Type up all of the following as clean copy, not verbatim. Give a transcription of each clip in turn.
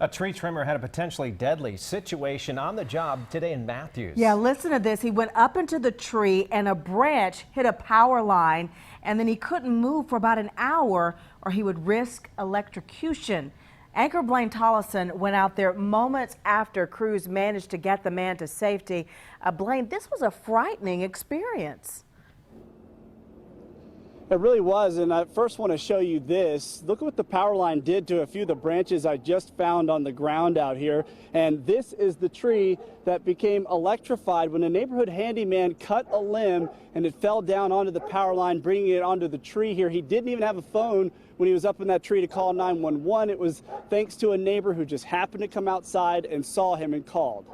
A tree trimmer had a potentially deadly situation on the job today in Matthews. Yeah, listen to this. He went up into the tree and a branch hit a power line, and then he couldn't move for about an hour or he would risk electrocution. Anchor Blaine Tollison went out there moments after crews managed to get the man to safety. Blaine, this was a frightening experience. It really was, and I first want to show you this. Look at what the power line did to a few of the branches I just found on the ground out here. And this is the tree that became electrified when a neighborhood handyman cut a limb and it fell down onto the power line, bringing it onto the tree here. He didn't even have a phone when he was up in that tree to call 911. It was thanks to a neighbor who just happened to come outside and saw him and called.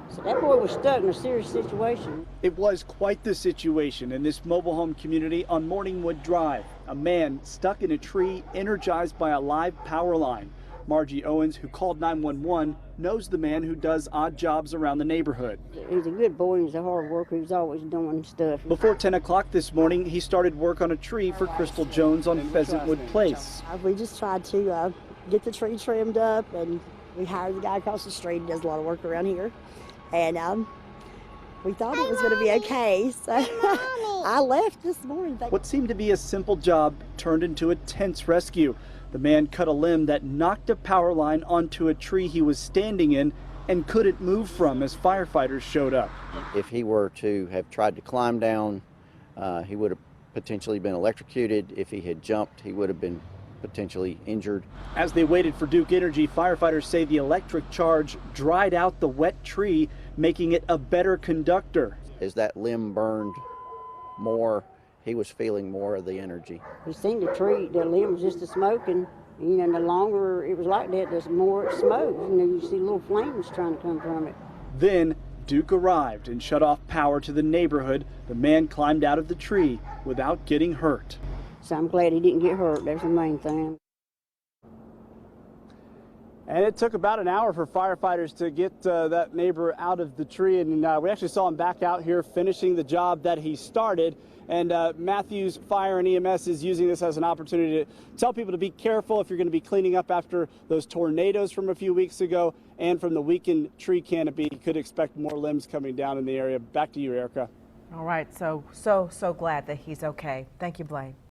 So that boy was stuck in a serious situation. It was quite the situation in this mobile home community on Morningwood Drive. A man stuck in a tree energized by a live power line. Margie Owens, who called 911, knows the man who does odd jobs around the neighborhood. He's a good boy. He's a hard worker. He's always doing stuff. Before 10 o'clock this morning, he started work on a tree for Crystal Jones on Pheasantwood Place. We just tried to get the tree trimmed up, and we hired the guy across the street who does a lot of work around here. And we thought it was going to be okay, so I left this morning. What seemed to be a simple job turned into a tense rescue. The man cut a limb that knocked a power line onto a tree he was standing in and couldn't move from as firefighters showed up. If he were to have tried to climb down, he would have potentially been electrocuted. If he had jumped, he would have been potentially injured. As they waited for Duke Energy, firefighters say the electric charge dried out the wet tree, making it a better conductor. As that limb burned more, he was feeling more of the energy. You seen the tree, the limb was just a smoking. You know, the longer it was like that, the more it smoked. You know, you see little flames trying to come from it. Then Duke arrived and shut off power to the neighborhood. The man climbed out of the tree without getting hurt. So I'm glad he didn't get hurt. That's the main thing. And it took about an hour for firefighters to get that neighbor out of the tree. And we actually saw him back out here finishing the job that he started. And Matthews Fire and EMS is using this as an opportunity to tell people to be careful if you're going to be cleaning up after those tornadoes from a few weeks ago and from the weakened tree canopy. You could expect more limbs coming down in the area. Back to you, Erica. All right, so glad that he's okay. Thank you, Blaine.